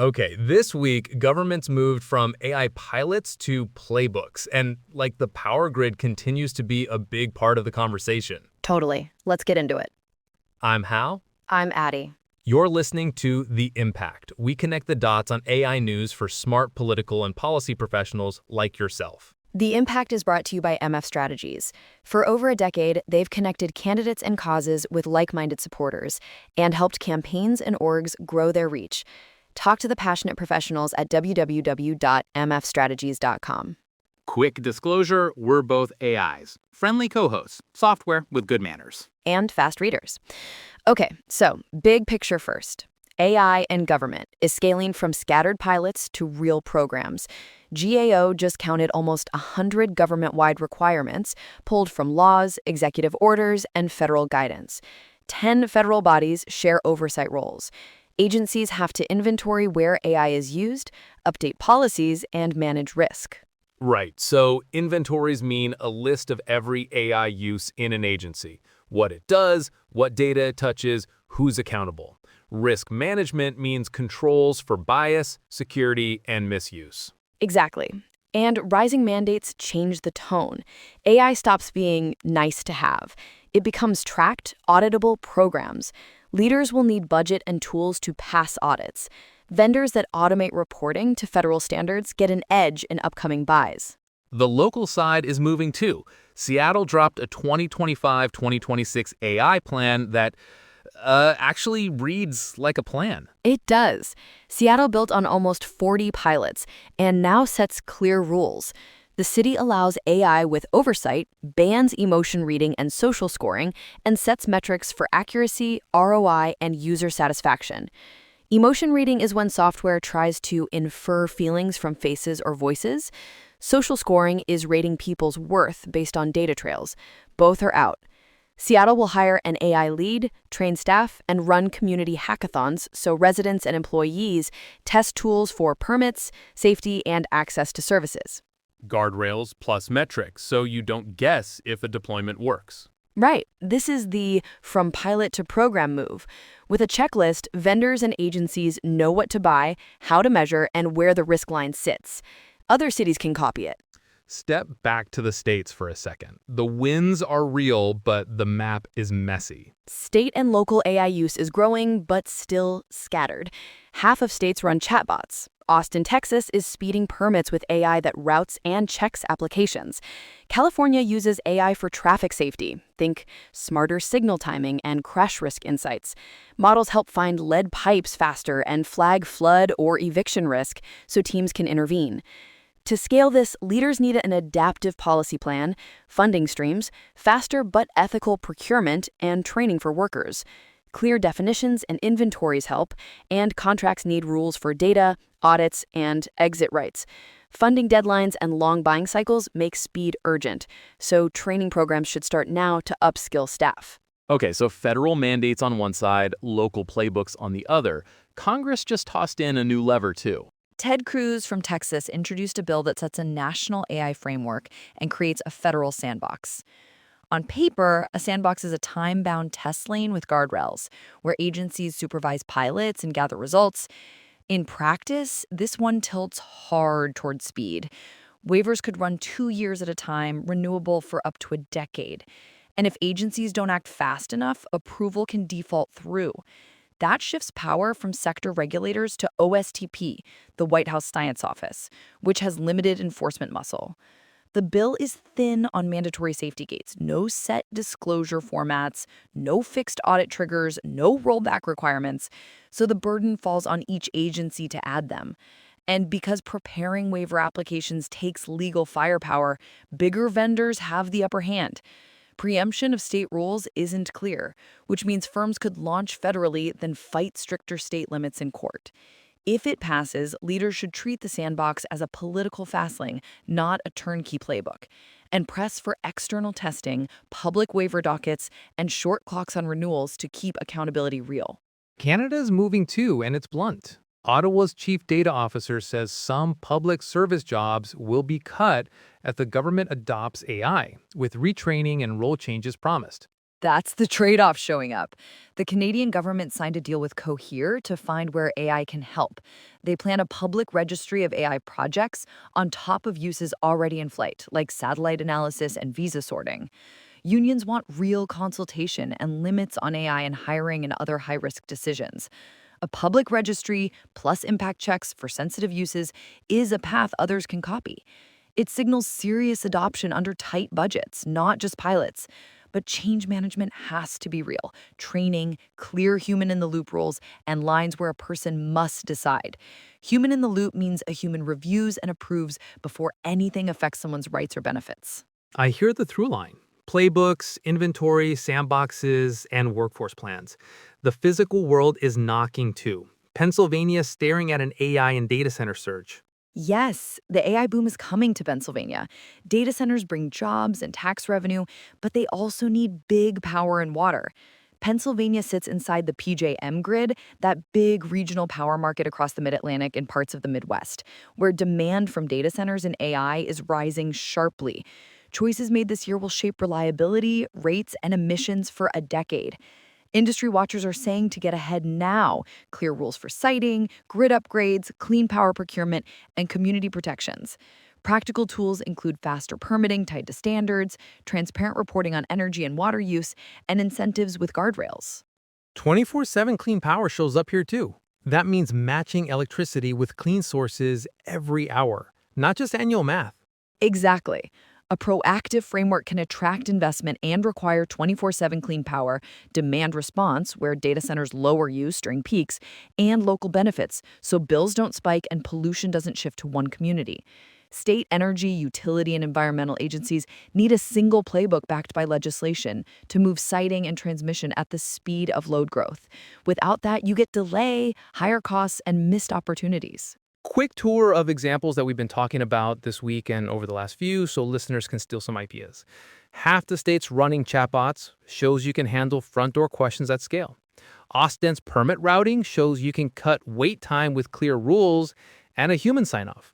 Okay, this week, governments moved from AI pilots to playbooks, and the power grid continues to be a big part of the conversation. Totally. Let's get into it. I'm Hal. I'm Addie. You're listening to The Impact. We connect the dots on AI news for smart political and policy professionals like yourself. The Impact is brought to you by MF Strategies. For over a decade, they've connected candidates and causes with like-minded supporters and helped campaigns and orgs grow their reach. Talk to the passionate professionals at www.mfstrategies.com. Quick disclosure, we're both AIs. Friendly co-hosts, software with good manners. And fast readers. Okay, so big picture first. AI and government is scaling from scattered pilots to real programs. GAO just counted almost 100 government-wide requirements pulled from laws, executive orders, and federal guidance. 10 federal bodies share oversight roles. Agencies have to inventory where AI is used, update policies, and manage risk. Right, so inventories mean a list of every AI use in an agency. What it does, what data it touches, who's accountable. Risk management means controls for bias, security, and misuse. Exactly. And rising mandates change the tone. AI stops being nice to have. It becomes tracked, auditable programs. Leaders will need budget and tools to pass audits. Vendors that automate reporting to federal standards get an edge in upcoming buys. The local side is moving too. Seattle dropped a 2025-2026 AI plan that actually reads like a plan. It does. Seattle built on almost 40 pilots and now sets clear rules. The city allows AI with oversight, bans emotion reading and social scoring, and sets metrics for accuracy, ROI, and user satisfaction. Emotion reading is when software tries to infer feelings from faces or voices. Social scoring is rating people's worth based on data trails. Both are out. Seattle will hire an AI lead, train staff, and run community hackathons so residents and employees test tools for permits, safety, and access to services. Guardrails plus metrics, so you don't guess if a deployment works. Right. This is the from pilot to program move. With a checklist, vendors and agencies know what to buy, how to measure, and where the risk line sits. Other cities can copy it. Step back to the states for a second. The wins are real, but the map is messy. State and local AI use is growing, but still scattered. Half of states run chatbots. Austin, Texas is speeding permits with AI that routes and checks applications. California uses AI for traffic safety. Think smarter signal timing and crash risk insights. Models help find lead pipes faster and flag flood or eviction risk so teams can intervene. To scale this, leaders need an adaptive policy plan, funding streams, faster but ethical procurement, and training for workers. Clear definitions and inventories help, and contracts need rules for data, audits, and exit rights. Funding deadlines and long buying cycles make speed urgent, so training programs should start now to upskill staff. Okay, so federal mandates on one side, local playbooks on the other. Congress just tossed in a new lever too. Ted Cruz from Texas introduced a bill that sets a national AI framework and creates a federal sandbox. On paper, a sandbox is a time-bound test lane with guardrails, where agencies supervise pilots and gather results. In practice, this one tilts hard toward speed. Waivers could run 2 years at a time, renewable for up to a decade. And if agencies don't act fast enough, approval can default through. That shifts power from sector regulators to OSTP, the White House Science Office, which has limited enforcement muscle. The bill is thin on mandatory safety gates, no set disclosure formats, no fixed audit triggers, no rollback requirements, so the burden falls on each agency to add them. And because preparing waiver applications takes legal firepower, bigger vendors have the upper hand. Preemption of state rules isn't clear, which means firms could launch federally, then fight stricter state limits in court. If it passes, leaders should treat the sandbox as a political fastlane, not a turnkey playbook, and press for external testing, public waiver dockets, and short clocks on renewals to keep accountability real. Canada's moving too, and it's blunt. Ottawa's chief data officer says some public service jobs will be cut as the government adopts AI, with retraining and role changes promised. That's the trade-off showing up. The Canadian government signed a deal with Cohere to find where AI can help. They plan a public registry of AI projects on top of uses already in flight, like satellite analysis and visa sorting. Unions want real consultation and limits on AI in hiring and other high-risk decisions. A public registry plus impact checks for sensitive uses is a path others can copy. It signals serious adoption under tight budgets, not just pilots. But change management has to be real. Training, clear human-in-the-loop rules, and lines where a person must decide. Human-in-the-loop means a human reviews and approves before anything affects someone's rights or benefits. I hear the through line. Playbooks, inventories, sandboxes, and workforce plans. The physical world is knocking too. Pennsylvania staring at an AI and data center surge. Yes, the AI boom is coming to Pennsylvania. Data centers bring jobs and tax revenue, but they also need big power and water. Pennsylvania sits inside the PJM grid, that big regional power market across the Mid-Atlantic and parts of the Midwest, where demand from data centers and AI is rising sharply. Choices made this year will shape reliability, rates, and emissions for a decade. Industry watchers are saying to get ahead now. Clear rules for siting, grid upgrades, clean power procurement, and community protections. Practical tools include faster permitting tied to standards, transparent reporting on energy and water use, and incentives with guardrails. 24/7 clean power shows up here too. That means matching electricity with clean sources every hour, not just annual math. Exactly. A proactive framework can attract investment and require 24/7 clean power, demand response, where data centers lower use during peaks, and local benefits, so bills don't spike and pollution doesn't shift to one community. State energy, utility, and environmental agencies need a single playbook backed by legislation to move siting and transmission at the speed of load growth. Without that, you get delay, higher costs, and missed opportunities. Quick tour of examples that we've been talking about this week and over the last few so listeners can steal some ideas. Half the states running chatbots shows you can handle front door questions at scale. Austin's permit routing shows you can cut wait time with clear rules and a human sign-off.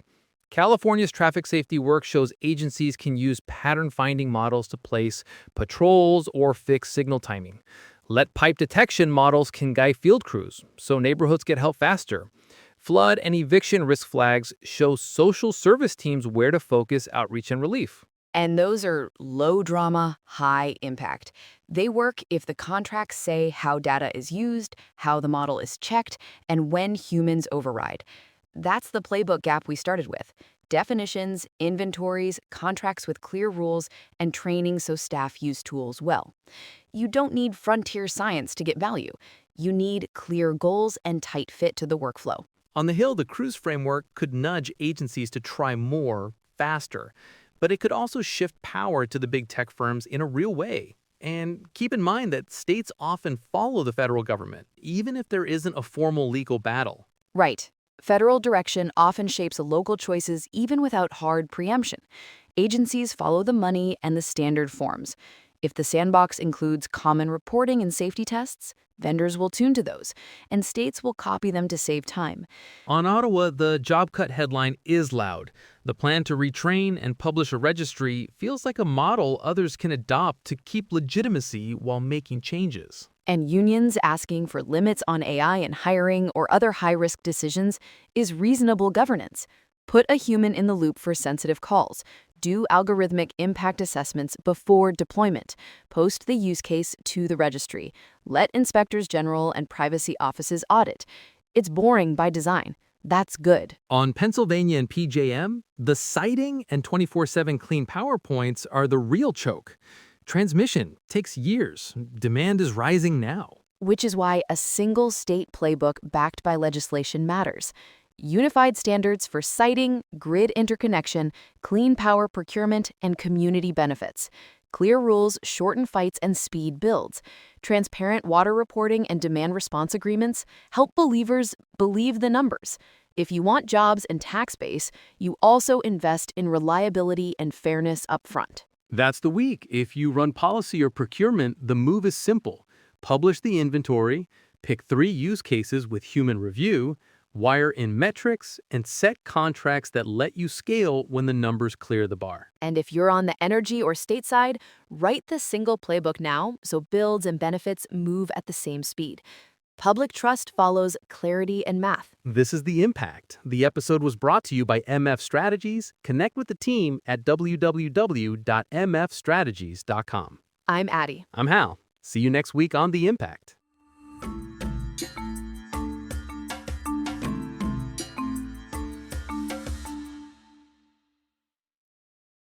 California's traffic safety work shows agencies can use pattern finding models to place patrols or fix signal timing. Lead pipe detection models can guide field crews so neighborhoods get help faster. Flood and eviction risk flags show social service teams where to focus outreach and relief. And those are low drama, high impact. They work if the contracts say how data is used, how the model is checked, and when humans override. That's the playbook gap we started with. Definitions, inventories, contracts with clear rules, and training so staff use tools well. You don't need frontier science to get value. You need clear goals and tight fit to the workflow. On the Hill, the Cruz framework could nudge agencies to try more, faster, but it could also shift power to the big tech firms in a real way. And keep in mind that states often follow the federal government, even if there isn't a formal legal battle. Right. Federal direction often shapes local choices even without hard preemption. Agencies follow the money and the standard forms. If the sandbox includes common reporting and safety tests, vendors will tune to those, and states will copy them to save time. On Ottawa, the job cut headline is loud. The plan to retrain and publish a registry feels like a model others can adopt to keep legitimacy while making changes. And unions asking for limits on AI in hiring or other high-risk decisions is reasonable governance. Put a human in the loop for sensitive calls. Do algorithmic impact assessments before deployment. Post the use case to the registry. Let inspectors general and privacy offices audit. It's boring by design. That's good. On Pennsylvania and PJM, the siting and 24/7 clean power points are the real choke. Transmission takes years. Demand is rising now. Which is why a single state playbook backed by legislation matters. Unified standards for siting, grid interconnection, clean power procurement, and community benefits. Clear rules shorten fights and speed builds. Transparent water reporting and demand response agreements help believers believe the numbers. If you want jobs and tax base, you also invest in reliability and fairness up front. That's the week. If you run policy or procurement, the move is simple. Publish the inventory, pick 3 use cases with human review, wire in metrics, and set contracts that let you scale when the numbers clear the bar. And if you're on the energy or state side, write the single playbook now so builds and benefits move at the same speed. Public trust follows clarity and math. This is The Impact. The episode was brought to you by MF Strategies. Connect with the team at www.mfstrategies.com. I'm Addie. I'm Hal. See you next week on The Impact.